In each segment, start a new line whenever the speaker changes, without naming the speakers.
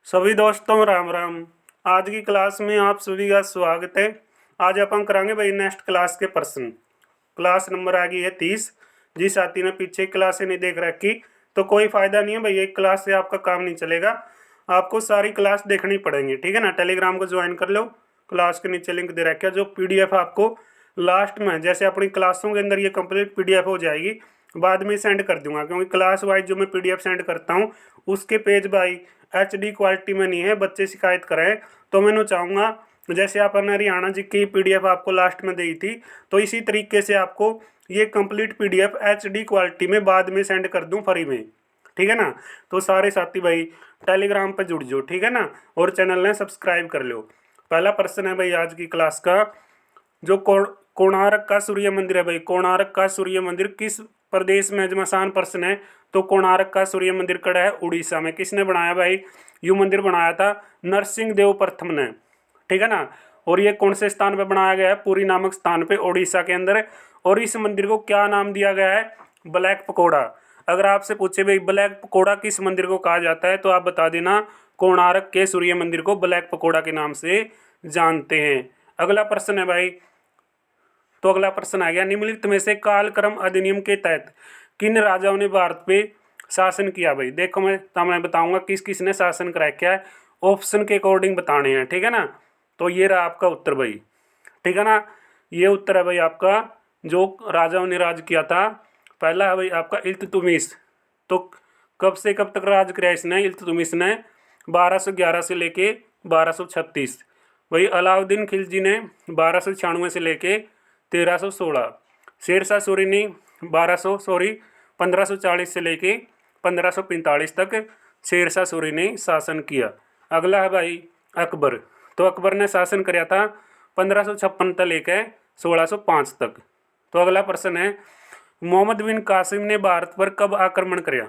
सभी दोस्तों राम राम। आज की क्लास में आप सभी का स्वागत है। आज अपन करांगे भाई नेक्स्ट क्लास के प्रश्न। क्लास नंबर आ गई है 30। जिस साथी ने पीछे क्लास नहीं देख रखी तो कोई फायदा नहीं है भाई, एक क्लास से आपका काम नहीं चलेगा, आपको सारी क्लास देखनी पड़ेंगी। ठीक है ना, टेलीग्राम को ज्वाइन कर लो, क्लास के नीचे लिंक दे रखा है। जो पीडीएफ आपको लास्ट में जैसे अपनी क्लासों के अंदर ये कंप्लीट पीडीएफ हो जाएगी, बाद में सेंड कर दूंगा, क्योंकि क्लास वाइज जो मैं पीडीएफ सेंड करता हूँ उसके पेज भाई एचडी क्वालिटी में नहीं है, बच्चे शिकायत करें। तो मैं चाहूँगा जैसे अपन हरियाणा जी की पीडीएफ आपको लास्ट में दी थी, तो इसी तरीके से आपको ये कंप्लीट पीडीएफ एचडी क्वालिटी में बाद में सेंड कर दूं फ्री में। ठीक है ना, तो सारे साथी भाई टेलीग्राम पर जुड़ जाओ, ठीक है ना, और चैनल ने सब्सक्राइब कर लो। पहला प्रश्न है भाई आज की क्लास का, जो कोणार्क का सूर्य मंदिर है भाई, कोणार्क का सूर्य मंदिर किस प्रदेश में? जब आसान प्रश्न है। तो कोणार्क का सूर्य मंदिर कड़ा है उड़ीसा में। किसने बनाया भाई? यू मंदिर बनाया था नरसिंह देव प्रथम ने। ठीक है ना, और ये कौन से स्थान पे बनाया गया है? पुरी नामक स्थान पे उड़ीसा के अंदर। और इस मंदिर को क्या नाम दिया गया है? ब्लैक पकोड़ा। अगर आपसे पूछे भाई ब्लैक पकोड़ा किस मंदिर को कहा जाता है, तो आप बता देना कोणार्क के सूर्य मंदिर को ब्लैक पकोड़ा के नाम से जानते हैं। अगला प्रश्न है भाई, तो अगला प्रश्न आ गया, निम्नलिखित में से कालक्रम अधिनियम के तहत किन राजाओं ने भारत पे शासन किया? भाई देखो मैं बताऊंगा किस किस ने शासन कराया, क्या है ऑप्शन के अकॉर्डिंग बताने हैं। ठीक है ना, तो ये रहा आपका उत्तर भाई। ठीक है ना, ये उत्तर है भाई आपका, जो राजाओं ने राज किया था। पहला है भाई आपका इल्तुतमिश। तो कब से कब तक राज किया इसने? इल्तुतमिश ने 1211 से लेके 1236। वही अलाउद्दीन खिलजी ने 1296 से लेके 1316। शेरशाह सूरी ने 1540 से लेके 1545 तक शेरशाह सूरी ने शासन किया। अगला है भाई अकबर। तो अकबर ने शासन किया था 1556 तक लेकर 1605 तक। तो अगला प्रश्न है, मोहम्मद बिन कासिम ने भारत पर कब आक्रमण किया?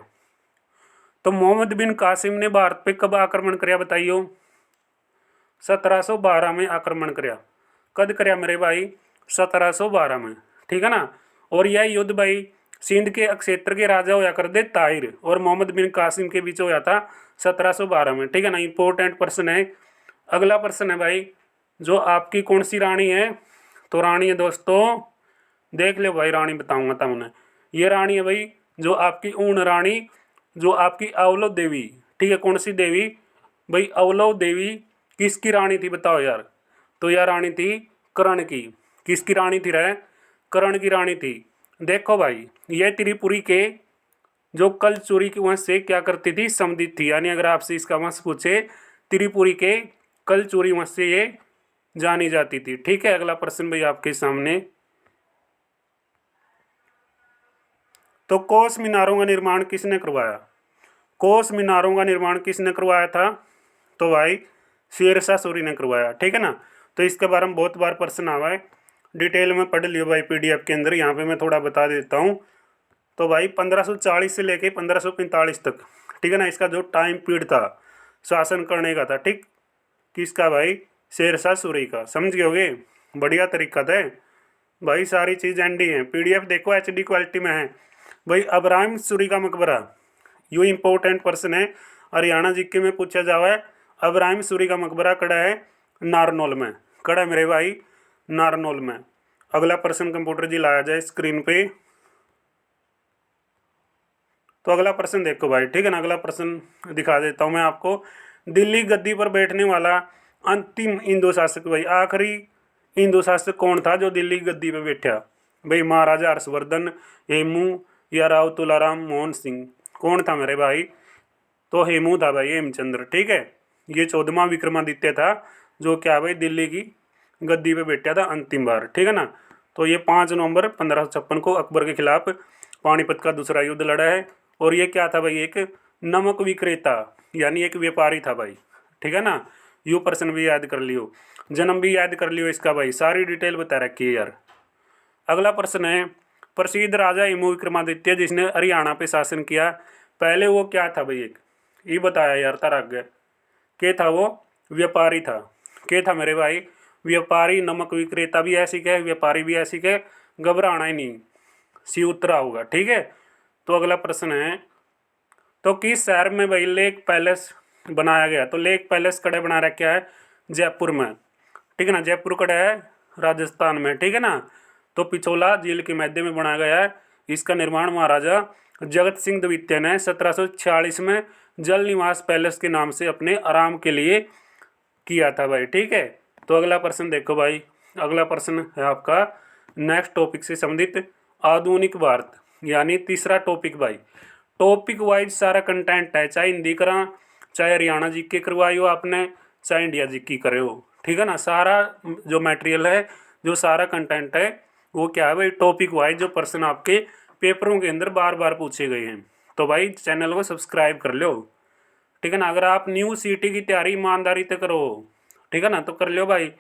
तो मोहम्मद बिन कासिम ने भारत पे कब आक्रमण किया बताइयो? 1712 में आक्रमण किया। कद किया मेरे भाई? 1712 में। ठीक है ना, और यह युद्ध भाई सिंध के क्षेत्र के राजा होया कर दे ताहिर और मोहम्मद बिन कासिम के बीच होया था 1712 में। ठीक है ना, इंपॉर्टेंट प्रश्न है। अगला प्रश्न है भाई, जो आपकी कौन सी रानी है? तो रानी है दोस्तों, देख लो भाई, रानी बताऊंगा तुमने। ये रानी है भाई जो आपकी ऊन रानी, जो आपकी अवलो देवी। ठीक है, कौन सी देवी भाई? अवलो देवी किसकी रानी थी बताओ यार? तो यह रानी थी कर्ण की। किसकी रानी थी रे? कर्ण की रानी थी। देखो भाई, यह त्रिपुरी के जो कलचुरी की वंश से क्या करती थी? संबंधित थी। यानी अगर आपसे इसका वंश पूछे, त्रिपुरी के कलचुरी वंश से ये जानी जाती थी। ठीक है, अगला प्रश्न भाई आपके सामने, तो कोस मीनारों का निर्माण किसने करवाया? कोस मीनारों का निर्माण किसने करवाया था? तो भाई शेरशाह सूरी ने करवाया। ठीक है ना, तो इसके बारे में बहुत बार प्रश्न आवा है, डिटेल में पढ़ लियो भाई पीडीएफ के अंदर। यहाँ पे मैं थोड़ा बता देता हूँ। तो भाई 1540 से लेके 1545 तक, ठीक है ना, इसका जो टाइम पीरियड था शासन करने का था, ठीक, किसका भाई? शेरशाह सूरी का। समझ गए होगे, बढ़िया तरीका था भाई, सारी चीज़ एंडी है। पीडीएफ देखो एचडी क्वालिटी में है भाई। अब्राहिम सूरी का मकबरा, यू इम्पोर्टेंट प्रश्न है, हरियाणा जीके में पूछा जावा है। अब्राहिम सूरी का मकबरा कड़ा है नारनौल में। कड़ा है मेरे भाई नारनौल में। अगला प्रश्न कंप्यूटर जी लाया जाए स्क्रीन पे। तो अगला प्रश्न देखो भाई, ठीक है ना, अगला प्रश्न दिखा देता हूँ मैं आपको। दिल्ली गद्दी पर बैठने वाला अंतिम हिंदू शासक भाई, आखिरी हिंदू शासक कौन था जो दिल्ली गद्दी पे बैठा? भाई महाराजा हर्षवर्धन, हेमू या राव तुलाराम मोहन सिंह? कौन था मेरे भाई? तो हेमू था भाई, हेमचंद्र। ठीक है, ये 14वां विक्रमादित्य था जो क्या भाई दिल्ली की गद्दी पे बैठा था अंतिम बार। ठीक है ना, तो ये 5 नवंबर 1556 को अकबर के खिलाफ पानीपत का दूसरा युद्ध लड़ा है। और ये क्या था भाई? एक नमक विक्रेता, यानी एक व्यापारी था भाई। ठीक है ना, यू प्रश्न भी याद कर लियो, जन्म भी याद कर लियो इसका भाई, सारी डिटेल बता रखी है यार। अगला प्रश्न है, प्रसिद्ध राजा हेमू विक्रमादित्य जिसने हरियाणा पे शासन किया, पहले वो क्या था भाई? एक ये बताया यार तारा आगे, के था वो? व्यापारी था। के था मेरे भाई? व्यापारी। नमक विक्रेता भी ऐसी के, व्यापारी भी ऐसी के, घबराना ही नहीं, सी उत्तरा होगा। ठीक है, तो अगला प्रश्न है, तो किस शहर में भाई लेक पैलेस बनाया गया। तो लेक पैलेस कड़े बना रखा है जयपुर में, ठीक है ना, जयपुर कड़े है राजस्थान में, ठीक है ना। तो पिछोला झील के मध्य में बनाया गया है। इसका निर्माण महाराजा जगत सिंह द्वितीय ने 1746 में जल निवास पैलेस के नाम से अपने आराम के लिए किया था भाई, ठीक है। तो अगला प्रश्न देखो भाई, अगला प्रश्न है आपका नेक्स्ट टॉपिक से संबंधित आधुनिक भारत, यानी तीसरा टॉपिक भाई। टॉपिक वाइज सारा कंटेंट है, चाहे हिंदी करा, चाहे हरियाणा जी के करवाई हो आपने, चाहे इंडिया जी की करे हो, ठीक है ना। सारा जो मटेरियल है, जो सारा कंटेंट है, वो क्या है भाई, टॉपिक वाइज जो प्रश्न आपके पेपरों के अंदर बार बार पूछे गए हैं। तो भाई चैनल को सब्सक्राइब कर लो, ठीक है ना। अगर आप न्यू सीटी की तैयारी ईमानदारी से करो, ठीक है ना, तो कर लो भाई।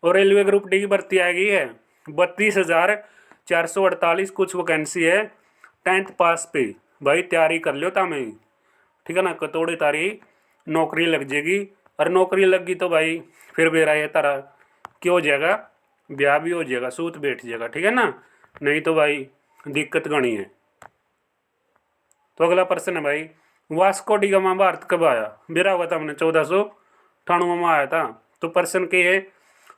और रेलवे ग्रुप डी की भर्ती आ गई है, 32,448 कुछ वैकेंसी है 10th पास पे, भाई तैयारी कर लो तामे, ठीक है ना। कतोड़े तारी नौकरी लग जाएगी, और नौकरी लग गई तो भाई फिर बेरा ये तारा क्या हो जाएगा, ब्याह भी हो जाएगा, सूत बैठ जाएगा, ठीक है ना। नहीं तो भाई दिक्कत गणी है। तो अगला प्रश्न है भाई, वास्को डी गामा भारत कब आया। बेरा हुआ था हमने 1498 में आया था। तो प्रश्न के है,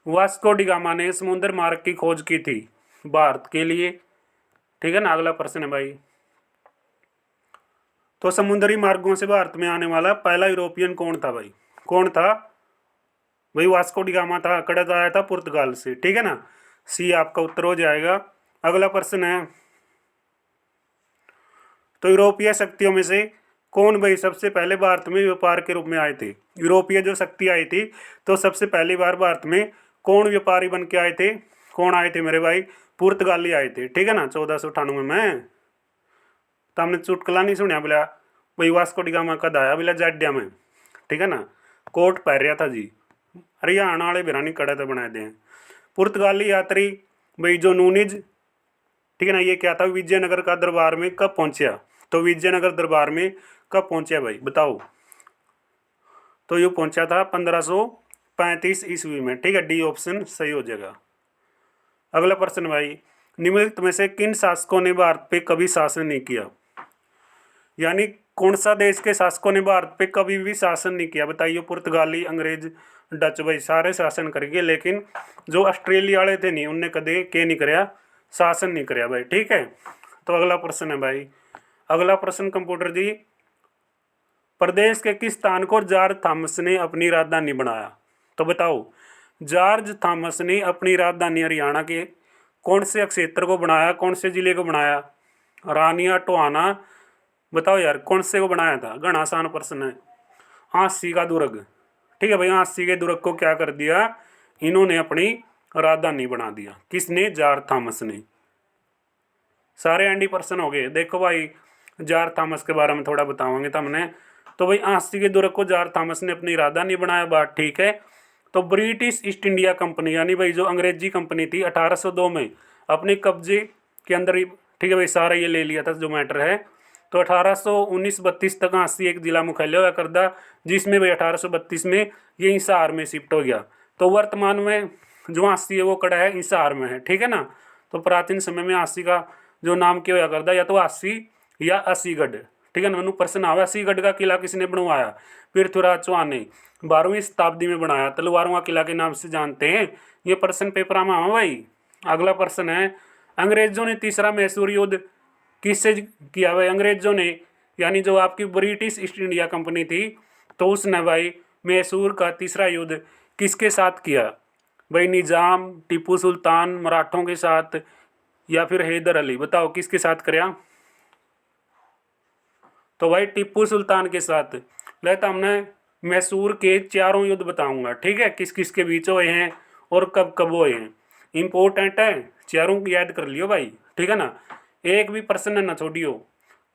वास्को डी गामा ने समुद्र मार्ग की खोज की थी भारत के लिए, ठीक है ना। अगला प्रश्न है भाई, तो समुद्री मार्गों से भारत में आने वाला पहला यूरोपियन कौन था भाई, कौन था भाई। वास्को डी गामा था, कड़ा आया था पुर्तगाल से, ठीक है ना। सी आपका उत्तर हो जाएगा। अगला प्रश्न है, तो यूरोपीय शक्तियों में से कौन भाई सबसे पहले भारत में व्यापार के रूप में आए थे। यूरोपीय जो शक्ति आई थी, तो सबसे पहली बार भारत में कौन व्यापारी बन के आए थे, कौन आए थे मेरे भाई, पुर्तगाली आए थे, ठीक है ना, 1498 में। तो हमने चुटकुला नहीं सुनिया बोला भाई वास्को डी गामा कद आया बोला जाड्या में, ठीक है ना, कोट पहन रहा था जी, हरियाणा वाले बिरानी कड़े तो बनाए थे। पुर्तगाली यात्री भाई जो नूनिज, ठीक है ना, ये क्या था, विजयनगर का दरबार में कब पहुंचा। तो विजयनगर दरबार में कब पहुंचा भाई बताओ। तो ये पहुंचा था 1535 ईस्वी में, ठीक है, डी ऑप्शन सही हो जाएगा। अगला प्रश्न भाई, निम्नलिखित में से किन शासकों ने भारत पे कभी शासन नहीं किया, यानी कौन सा देश के शासकों ने भारत पे कभी भी शासन नहीं किया बताइए। पुर्तगाली, अंग्रेज, डच भाई सारे शासन करेंगे, लेकिन जो ऑस्ट्रेलिया वाले थे नहीं, उनने कदे के नहीं कराया, शासन नहीं कराया भाई, ठीक है। तो अगला प्रश्न है भाई, अगला प्रश्न कंप्यूटर जी, प्रदेश के किस स्थान को जॉर्ज थॉमस ने अपनी राजधानी बनाया। तो बताओ, जॉर्ज थॉमस ने अपनी राजधानी हरियाणा के कौन से क्षेत्र को बनाया, कौन से जिले को बनाया, रानिया टोहाना, बताओ यार कौन से को बनाया था। घना आसान प्रश्न है। आसी का दुर्ग, ठीक है भाई, आसी के दुर्ग को क्या कर दिया, इन्होंने अपनी राजधानी बना दिया, किसने, जॉर्ज थॉमस ने। सारे एंडी प्रश्न हो गए। देखो भाई जॉर्ज थॉमस के बारे में थोड़ा बतावांगे तो हमने। तो भाई आसी के दुर्ग को जॉर्ज थॉमस ने अपनी राजधानी बनाया, बात ठीक है। तो ब्रिटिश ईस्ट इंडिया कंपनी, यानी भाई जो अंग्रेजी कंपनी थी, 1802 में अपने कब्जे के अंदर ही, ठीक है भाई, सारा ये ले लिया था जो मैटर है। तो 1819-32 तक आसी एक जिला मुख्यालय हुआ करदा, जिसमें भाई 1832 में ये हिसार में शिफ्ट हो गया। तो वर्तमान में जो आसी है वो कड़ा है हिसार में है, ठीक है ना। तो प्राचीन समय में आसी का जो नाम क्या हुआ करदा, या तो आसी या असीगढ़, ठीक है ना। उन्होंने प्रश्न आवा असीगढ़ का किला किसने बनवाया, पृथ्वीराज चौहान ने 12वीं शताब्दी में बनाया, तलवारों का किला के नाम से जानते हैं। ये प्रश्न पेपर में आवा भाई। अगला प्रश्न है, अंग्रेजों ने तीसरा मैसूर युद्ध किससे किया भाई, अंग्रेजों ने, यानी जो आपकी ब्रिटिश ईस्ट इंडिया कंपनी थी, तो उसने भाई मैसूर का तीसरा युद्ध किसके साथ किया भाई, निजाम, टीपू सुल्तान, मराठों के साथ, या फिर हैदर अली, बताओ किसके साथ कराया। तो भाई टीपू सुल्तान के साथ। लेता हमने मैसूर के चारों युद्ध बताऊंगा, ठीक है, किस किस के बीच हुए हैं और कब कब हुए हैं, इंपॉर्टेंट है, चारों याद कर लियो भाई, ठीक है ना, एक भी प्रश्न ना छोड़ियो।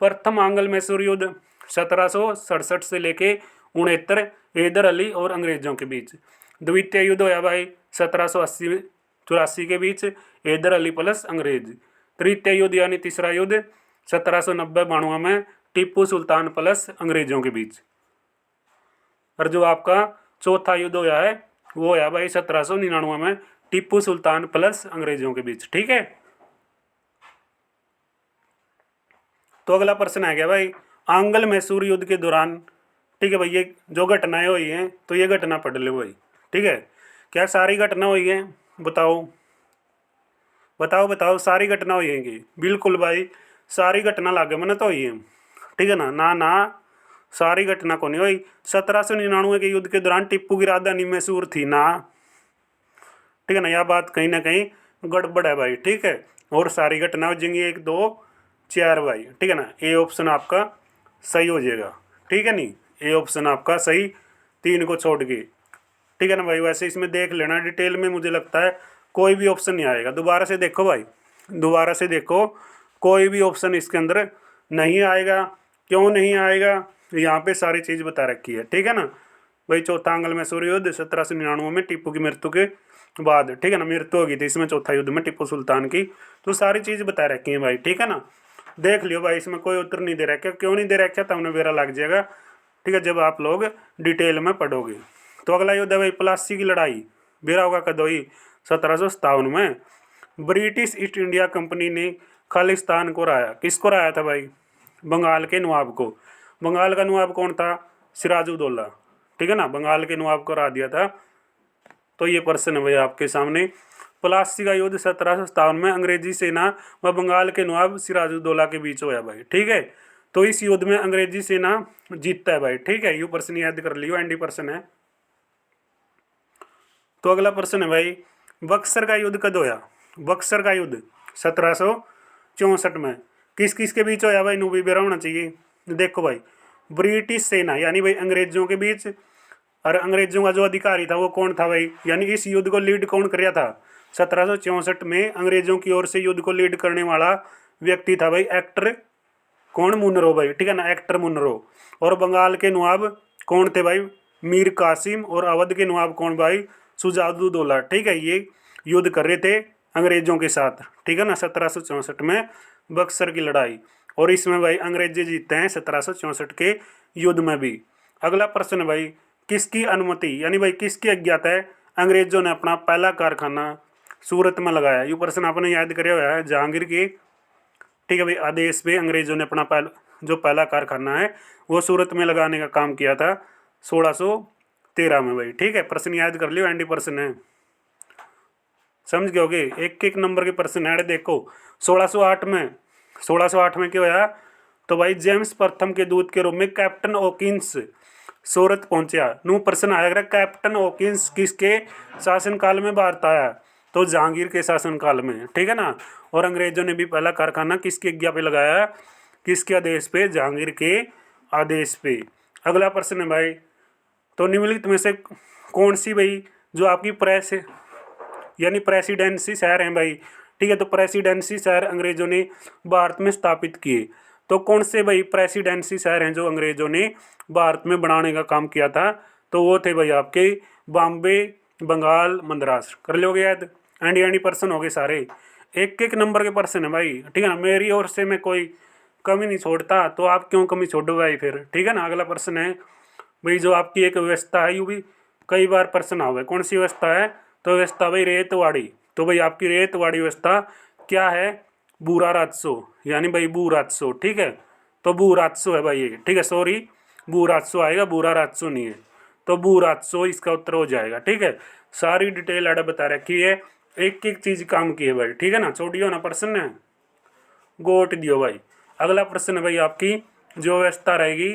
प्रथम आंग्ल मैसूर युद्ध 1767 से लेके 69, हैदर अली और अंग्रेजों के बीच। द्वितीय युद्ध होया भाई 1780-84 के बीच, हैदर अली प्लस अंग्रेज। तृतीय युद्ध यानी तीसरा युद्ध 1790-92 में, टीपू सुल्तान प्लस अंग्रेजों के बीच। और जो आपका चौथा युद्ध होया है वो होया भाई 1799 में, टीपू सुल्तान प्लस अंग्रेजों के बीच, ठीक है। तो अगला प्रश्न आ गया भाई, आंग्ल मैसूर युद्ध के दौरान ठीक है भाई, ये जो घटनाएं हुई हैं तो ये घटना पढ़ लो भाई। ठीक है, क्या सारी घटना हुई है? बताओ बताओ बताओ, सारी घटना हुई है? बिल्कुल भाई, सारी घटना लागे मैंने तो हुई है। ठीक है ना, ना ना, सारी घटना को नहीं हुई। 1799 के युद्ध के दौरान टिप्पू की राजधानी मैसूर थी ना। ठीक है ना, यह बात कहीं ना कहीं गड़बड़ है भाई। ठीक है, और सारी घटना हो जाएंगी 1 2 4 भाई। ठीक है ना, ए ऑप्शन आपका सही हो जाएगा। ठीक है नहीं, ए ऑप्शन आपका सही, 3 को छोड़ के। ठीक है ना भाई, वैसे इसमें देख लेना डिटेल में, मुझे लगता है कोई भी ऑप्शन नहीं आएगा। दोबारा से देखो भाई, दोबारा से देखो, कोई भी ऑप्शन इसके अंदर नहीं आएगा। क्यों नहीं आएगा? यहाँ पे सारी चीज़ बता रखी है। ठीक है ना भाई, चौथा आंग्ल मैसूर युद्ध 1799 में टिप्पू की मृत्यु के बाद। ठीक है ना, मृत्यु होगी थी इसमें चौथा युद्ध में टिप्पू सुल्तान की। तो सारी चीज़ बता रखी है भाई। ठीक है ना, देख लियो भाई, इसमें कोई उत्तर नहीं दे रखा। क्यों नहीं दे रखा? तब उन्हें बेरा लग जाएगा। ठीक है, जब आप लोग डिटेल में पढ़ोगे। तो अगला युद्ध है भाई प्लासी की लड़ाई। बेरा होगा कद हुई? 1757 में। ब्रिटिश ईस्ट इंडिया कंपनी ने खालिस्तान को राया। किसको राया था भाई? बंगाल के नवाब को। बंगाल का नवाब कौन था? सिराजुद्दौला। ठीक है ना, बंगाल के नवाब को रा दिया था। तो ये प्रश्न है भाई आपके सामने। प्लासी का युद्ध 1757 में अंग्रेजी सेना व बंगाल के नवाब सिराजुद्दौला के बीच हुआ भाई। ठीक है, तो इस युद्ध में अंग्रेजी सेना जीतता है भाई। ठीक है, यू प्रश्न याद कर लियो, एनडी प्रश्न है। तो अगला प्रश्न है भाई, बक्सर का युद्ध कब होया? बक्सर का युद्ध 1764 में। किस किस के बीच होया भाई? नूबी बेरा होना चाहिए। देखो भाई, ब्रिटिश सेना यानी भाई अंग्रेजों के बीच, और अंग्रेजों का जो अधिकारी था वो कौन था भाई? यानी इस युद्ध को लीड कौन कर रहा था? 1764 में अंग्रेजों की ओर से युद्ध को लीड करने वाला व्यक्ति था भाई एक्टर कौन? मुनरो भाई। ठीक है ना, एक्टर मुनरो। और बंगाल के नवाब कौन थे भाई? मीर कासिम। और अवध के नवाब कौन भाई? सुजाउद्दौला। ठीक है, ये युद्ध कर रहे थे अंग्रेजों के साथ। ठीक है ना, 1764 में बक्सर की लड़ाई। और इसमें भाई अंग्रेजी जीतते हैं 1764 के युद्ध में भी। अगला प्रश्न है भाई, किसकी अनुमति यानी भाई किसकी आज्ञा है अंग्रेजों ने अपना पहला कारखाना सूरत में लगाया? ये प्रश्न आपने याद कराया हुआ है, जहांगीर के। ठीक है भाई, आदेश पे अंग्रेजों ने अपना जो पहला कारखाना है वो सूरत में लगाने का काम किया था 1613 में भाई। ठीक है, प्रश्न याद कर लियो, एनडी प्रश्न है, समझ गए? एक एक नंबर के प्रश्न है। देखो 1608 में क्या हुआ? तो भाई जेम्स प्रथम के दूत के रूप में कैप्टन ओकिंस सूरत पहुंचा। नू प्रश्न आएगा, कैप्टन ओकिंस किसके शासनकाल में भारत आया? तो जहांगीर के शासनकाल में। ठीक है ना, और अंग्रेजों ने भी पहला कारखाना किसकी आज्ञा पे लगाया? किसके आदेश पे? जहांगीर के आदेश पे। अगला प्रश्न है भाई, तो निम्नलिखित में से कौन सी भाई जो आपकी प्रेस यानी प्रेसिडेंसी शहर हैं भाई? ठीक है, तो प्रेसिडेंसी शहर अंग्रेजों ने भारत में स्थापित किए। तो कौन से भाई प्रेसिडेंसी शहर हैं जो अंग्रेजों ने भारत में बनाने का काम किया था? तो वो थे भाई आपके बॉम्बे, बंगाल, मद्रास। कर लोगे याद? एंडी पर्सन हो गए सारे, एक एक नंबर के पर्सन है भाई। ठीक है ना, मेरी ओर से मैं कोई कमी नहीं छोड़ता, तो आप क्यों कमी छोड़ो भाई फिर? ठीक है ना, अगला प्रश्न है भाई, जो आपकी एक व्यवस्था है, यू भी कई बार प्रश्न हुआ है, कौन सी व्यवस्था है? तो व्यवस्था भाई रेतवाड़ी। तो भाई आपकी रेतवाड़ी व्यवस्था क्या है? बूरा राजस्व, यानी भाई भू राजस्व। ठीक है, तो भू राजस्व है भाई ये। ठीक है, सॉरी, भू राजस्व आएगा, बूरा राजस्व नहीं है। तो भू राजस्व इसका उत्तर हो जाएगा। ठीक है, सारी डिटेल एड बता रखी है, एक एक चीज काम की है भाई। ठीक है ना, छोड़ियो ना प्रश्न है, गोट दियो भाई। अगला प्रश्न है भाई, आपकी जो व्यवस्था रहेगी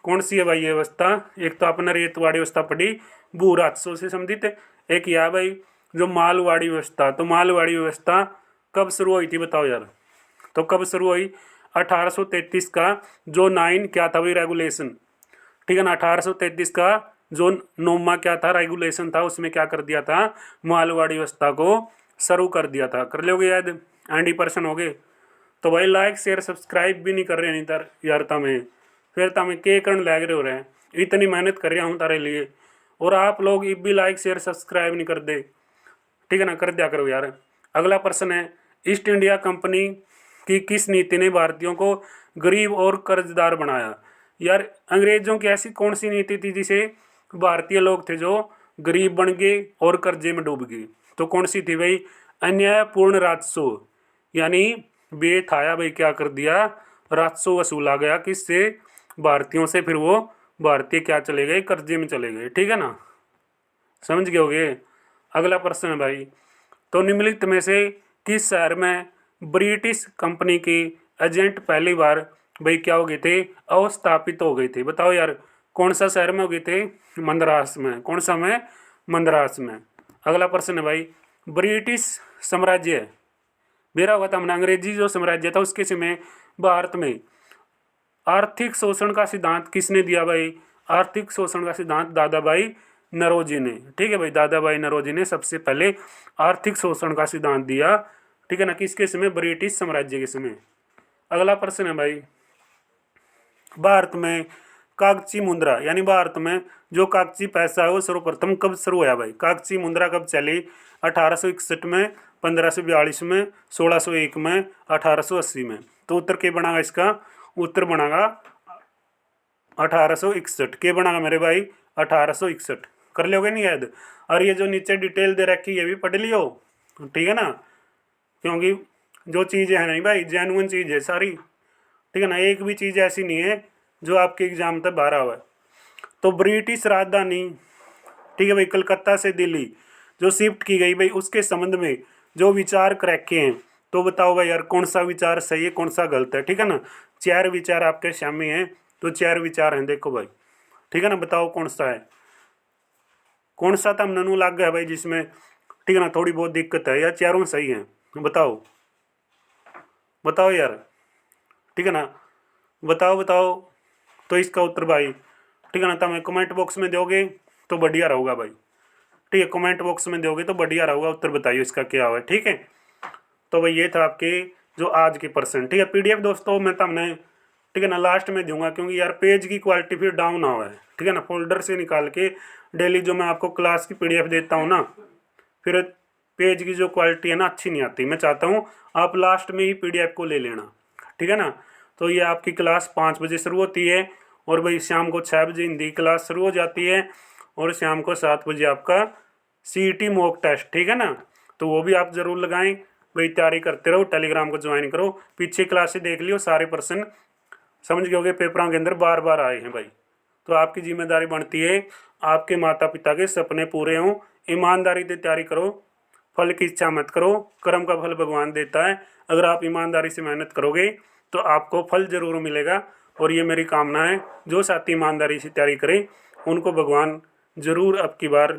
कौन सी है भाई ये व्यवस्था? एक तो अपना रेतवाड़ी व्यवस्था पड़ी, भू राजस्व से संबंधित। एक यह भाई जो मालवाड़ी व्यवस्था। तो मालवाड़ी व्यवस्था कब शुरू हुई थी बताओ यार? तो कब शुरू हुई? 1833 का जो 9 क्या था भाई रेगुलेशन। ठीक है ना, 1833 का जो 9वां क्या था रेगुलेशन था, उसमें क्या कर दिया था? मालवाड़ी व्यवस्था को शुरू कर दिया था। कर लोगे याद? एंडी पर्सन हो गए। तो भाई लाइक शेयर सब्सक्राइब भी नहीं कर रहे नहीं तर यार, तमें फिर तमें के करण लग रहे हो रहे हैं? इतनी मेहनत कर रहा हूँ तारे लिए, और आप लोग इब भी लाइक शेयर सब्सक्राइब नहीं कर दे। ठीक है ना, कर दिया करो यार। अगला प्रश्न है, ईस्ट इंडिया कंपनी की किस नीति ने भारतीयों को गरीब और कर्जदार बनाया? यार अंग्रेजों की ऐसी कौन सी नीति थी जिसे भारतीय लोग थे जो गरीब बन गए और कर्जे में डूब गए? तो कौन सी थी भाई? अन्यायपूर्ण राजस्व, यानी बेथाया भाई क्या कर दिया? राजस्व वसूला गया किससे? भारतीयों से। फिर वो भारतीय क्या चले गए, कर्जे में चले गए। ठीक है ना, समझ गए होगे। अगला प्रश्न है भाई, तो निम्नलिखित में से किस शहर में ब्रिटिश कंपनी के एजेंट पहली बार भाई क्या हो गए थे, अवस्थापित हो गए थे। बताओ यार, कौन सा शहर में हो गए थे? मद्रास में। कौन सा में? मद्रास में। अगला प्रश्न है भाई, ब्रिटिश साम्राज्य मेरा हुआ था हमने, अंग्रेजी जो साम्राज्य था उसके समय भारत में आर्थिक शोषण का सिद्धांत किसने दिया भाई? आर्थिक शोषण का सिद्धांत दादा भाई नौरोजी ने। ठीक है भाई, दादा भाई नौरोजी ने सबसे पहले आर्थिक शोषण का सिद्धांत दिया। ठीक है ना, किसके समय? ब्रिटिश साम्राज्य के समय। अगला प्रश्न है भाई, भारत में कागजी मुद्रा यानी भारत में जो कागजी पैसा है वो सर्वप्रथम कब शुरू हुआ भाई? कागजी मुद्रा कब चली? 1861 में, 1542 में, 1601 में, 1880 में। तो उत्तर क्या बनागा इसका? उत्तर बनागा 1861। क्या बनागा मेरे भाई? 1861। कर लोगे नहीं याद? और ये जो नीचे डिटेल दे रखी ये भी पढ़ लियो, ठीक है ना, क्योंकि जो चीज़ें हैं नहीं भाई जेन्युइन चीज़ है सारी। ठीक है ना, एक भी चीज़ ऐसी नहीं है जो आपके एग्जाम तक बाहर हुआ है। तो ब्रिटिश राजधानी, ठीक है भाई, कलकत्ता से दिल्ली जो शिफ्ट की गई भाई, उसके संबंध में जो विचार कर रखे हैं, तो बताओ भाई यार कौन सा विचार सही है, कौन सा गलत है। ठीक है ना, 4 विचार आपके सामने हैं, तो 4 विचार हैं, देखो भाई। ठीक है ना, बताओ कौन सा है, कौन सा तब ननू लग गया भाई जिसमें, ठीक है ना, थोड़ी बहुत दिक्कत है, या चारों सही हैं? बताओ बताओ यार, ठीक है ना, बताओ बताओ। तो इसका उत्तर भाई, ठीक है ना, तुम्हें कमेंट बॉक्स में दोगे तो बढ़िया रहूगा भाई। ठीक है, कमेंट बॉक्स में दोगे तो बढ़िया रहूगा, उत्तर बताइए इसका क्या हुआ। ठीक है, तो भाई ये था आपके जो आज के प्रश्न। ठीक है, पीडीएफ दोस्तों मैं तुमने, ठीक है ना, लास्ट में दूंगा, क्योंकि यार पेज की क्वालिटी फिर डाउन ना हो। ठीक है ना, फोल्डर से निकाल के डेली जो मैं आपको क्लास की पीडीएफ देता हूँ ना, फिर पेज की जो क्वालिटी है ना अच्छी नहीं आती। मैं चाहता हूँ आप लास्ट में ही पीडीएफ को ले लेना। ठीक है ना, तो ये आपकी क्लास 5 बजे शुरू होती है, और भाई शाम को 6 बजे हिंदी क्लास शुरू हो जाती है, और शाम को 7 बजे आपका सीईटी मॉक टेस्ट। ठीक है ना, तो वो भी आप ज़रूर लगाएं भाई, तैयारी करते रहो, टेलीग्राम को ज्वाइन करो, पीछे क्लासें देख लियो, सारे प्रश्न समझ गए होगे, पेपरों के अंदर बार बार आए हैं भाई। तो आपकी जिम्मेदारी बनती है आपके माता पिता के सपने पूरे हों, ईमानदारी से तैयारी करो, फल की इच्छा मत करो, कर्म का फल भगवान देता है। अगर आप ईमानदारी से मेहनत करोगे तो आपको फल जरूर मिलेगा, और ये मेरी कामना है जो साथी ईमानदारी से तैयारी करें उनको भगवान जरूर अब की बार,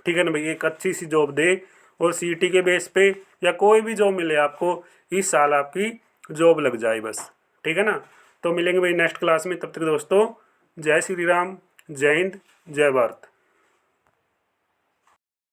ठीक है ना भाई, एक अच्छी सी जॉब दे, और सीईटी के बेस पे या कोई भी जॉब मिले आपको, इस साल आपकी जॉब लग जाए बस। ठीक है ना, तो मिलेंगे भाई नेक्स्ट क्लास में, तब तक दोस्तों जय श्री राम, जय हिंद, जय भारत।